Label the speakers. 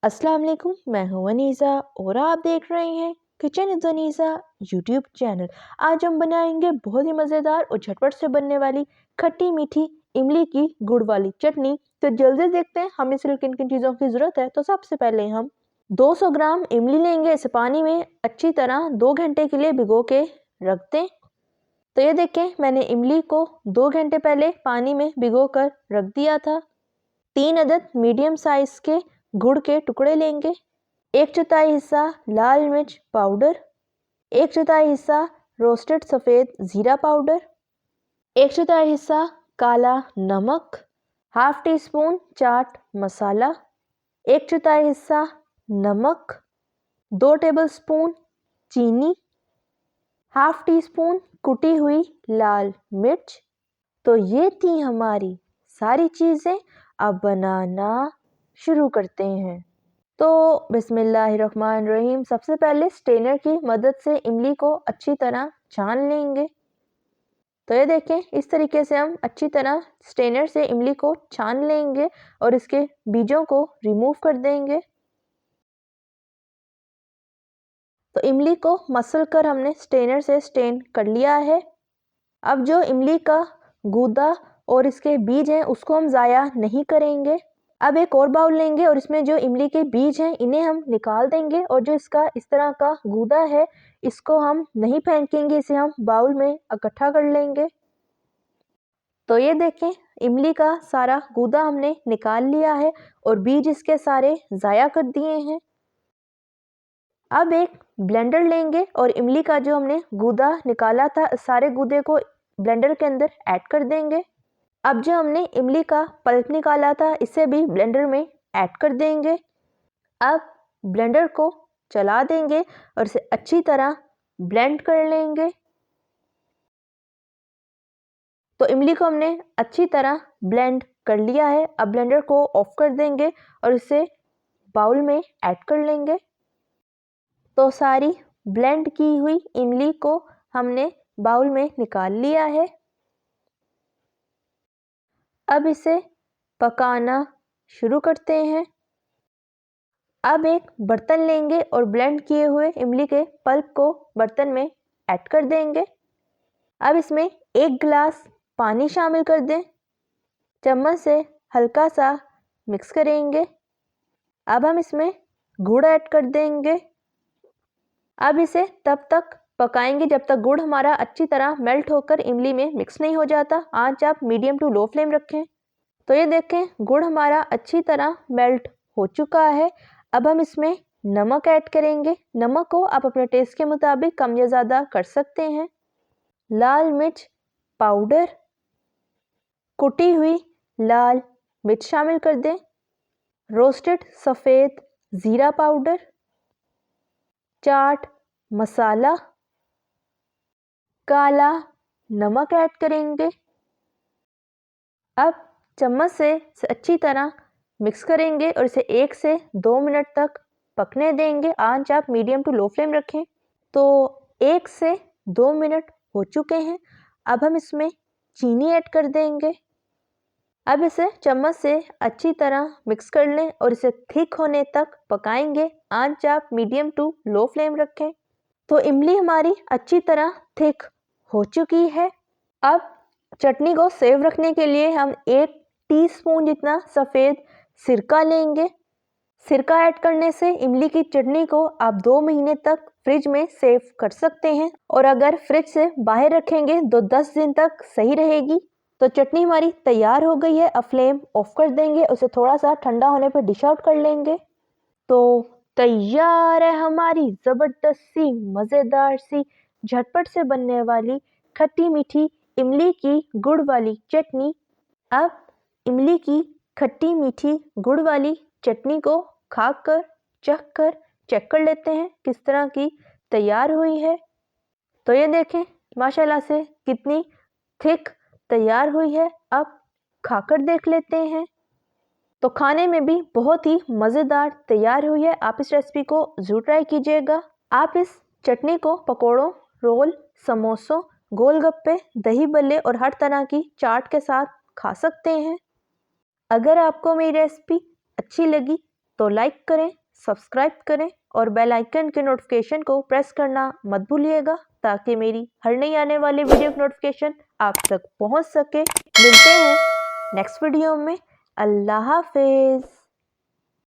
Speaker 1: अस्सलाम वालेकुम, मैं हूं अनीसा और आप देख रहे हैं kitchen with Anisa YouTube channel. आज हम बनाएंगे बहुत ही मज़ेदार और झटपट से बनने वाली खट्टी मीठी इमली की गुड़ वाली चटनी। तो जल्दी देखते हैं हमें सिर्फ किन किन चीज़ों की ज़रूरत है। तो सबसे पहले हम 200 ग्राम इमली लेंगे। इसे पानी में अच्छी तरह 2 घंटे के लिए भिगो के रख दें। तो ये देखें, मैंने इमली को 2 घंटे पहले पानी में भिगो कर रख दिया था। 3 अदद मीडियम साइज के गुड़ के टुकड़े लेंगे। 1/4 हिस्सा लाल मिर्च पाउडर, 1/4 हिस्सा रोस्टेड सफ़ेद ज़ीरा पाउडर, 1/4 हिस्सा काला नमक, half tea spoon chaat masala, 1/4 हिस्सा नमक, 2 टेबलस्पून चीनी, हाफ टी स्पून कुटी हुई लाल मिर्च। तो ये थी हमारी सारी चीज़ें। अब बनाना शुरू करते हैं। तो बिस्मिल्लाहिर्रहमानिर्रहीम। सबसे पहले स्ट्रेनर की मदद से इमली को अच्छी तरह छान लेंगे। तो ये देखें, इस तरीके से हम अच्छी तरह स्ट्रेनर से इमली को छान लेंगे और इसके बीजों को रिमूव कर देंगे। तो इमली को मसल कर हमने स्ट्रेनर से स्ट्रेन कर लिया है। अब जो इमली का गूदा और इसके बीज हैं उसको हम ज़ाया नहीं करेंगे। अब एक और बाउल लेंगे और इसमें जो इमली के बीज हैं इन्हें हम निकाल देंगे और जो इसका इस तरह का गूदा है इसको हम नहीं फेंकेंगे, इसे हम बाउल में इकट्ठा कर लेंगे। तो ये देखें, इमली का सारा गूदा हमने निकाल लिया है और बीज इसके सारे ज़ाया कर दिए हैं। अब एक ब्लेंडर लेंगे और इमली का जो हमने गूदा निकाला था सारे गूदे को ब्लेंडर के अंदर ऐड कर देंगे। अब जो हमने इमली का पल्प निकाला था इसे भी ब्लेंडर में ऐड कर देंगे। अब ब्लेंडर को चला देंगे और इसे अच्छी तरह ब्लेंड कर लेंगे। तो इमली को हमने अच्छी तरह ब्लेंड कर लिया है। अब ब्लेंडर को ऑफ कर देंगे और इसे बाउल में ऐड कर लेंगे। तो सारी ब्लेंड की हुई इमली को हमने बाउल में निकाल लिया है। अब इसे पकाना शुरू करते हैं। अब एक बर्तन लेंगे और ब्लेंड किए हुए इमली के पल्प को बर्तन में ऐड कर देंगे। अब इसमें 1 गिलास पानी शामिल कर दें। चम्मच से हल्का सा मिक्स करेंगे। अब हम इसमें गुड़ ऐड कर देंगे। अब इसे तब तक पकाएंगे जब तक गुड़ हमारा अच्छी तरह मेल्ट होकर इमली में मिक्स नहीं हो जाता। आंच आप मीडियम टू लो फ्लेम रखें। तो ये देखें, गुड़ हमारा अच्छी तरह मेल्ट हो चुका है। अब हम इसमें नमक ऐड करेंगे। नमक को आप अपने टेस्ट के मुताबिक कम या ज़्यादा कर सकते हैं। लाल मिर्च पाउडर, कुटी हुई लाल मिर्च शामिल कर दें। रोस्टेड सफ़ेद ज़ीरा पाउडर, चाट मसाला, काला नमक ऐड करेंगे। अब चम्मच से अच्छी तरह मिक्स करेंगे और इसे 1 से 2 मिनट तक पकने देंगे। आंच आप मीडियम टू लो फ्लेम रखें। तो 1 से 2 मिनट हो चुके हैं। अब हम इसमें चीनी ऐड कर देंगे। अब इसे चम्मच से अच्छी तरह मिक्स कर लें और इसे थिक होने तक पकाएंगे। आंच आप मीडियम टू लो फ्लेम रखें। तो इमली हमारी अच्छी तरह थिक हो चुकी है। अब चटनी को सेव रखने के लिए हम 1 टीस्पून जितना सफ़ेद सिरका लेंगे। सिरका ऐड करने से इमली की चटनी को आप 2 महीने तक फ्रिज में सेव कर सकते हैं और अगर फ्रिज से बाहर रखेंगे तो 10 दिन तक सही रहेगी। तो चटनी हमारी तैयार हो गई है। अब फ्लेम ऑफ कर देंगे, उसे थोड़ा सा ठंडा होने पर डिश आउट कर लेंगे। तो तैयार है हमारी ज़बरदस्त सी मज़ेदार सी झटपट से बनने वाली खट्टी मीठी इमली की गुड़ वाली चटनी। अब इमली की खट्टी मीठी गुड़ वाली चटनी को खाकर चेक कर लेते हैं किस तरह की तैयार हुई है। तो ये देखें, माशाल्लाह से कितनी थिक तैयार हुई है। अब खाकर देख लेते हैं। तो खाने में भी बहुत ही मज़ेदार तैयार हुई है। आप इस रेसिपी को ज़रूर ट्राई कीजिएगा। आप इस चटनी को पकोड़ों, रोल, समोसों, गोलगप्पे, दही बल्ले और हर तरह की चाट के साथ खा सकते हैं। अगर आपको मेरी रेसिपी अच्छी लगी तो लाइक करें, सब्सक्राइब करें और बेल आइकन के नोटिफिकेशन को प्रेस करना मत भूलिएगा ताकि मेरी हर नई आने वाली वीडियो की नोटिफिकेशन आप तक पहुंच सके। मिलते हैं नेक्स्ट वीडियो में। अल्लाह हाफिज़।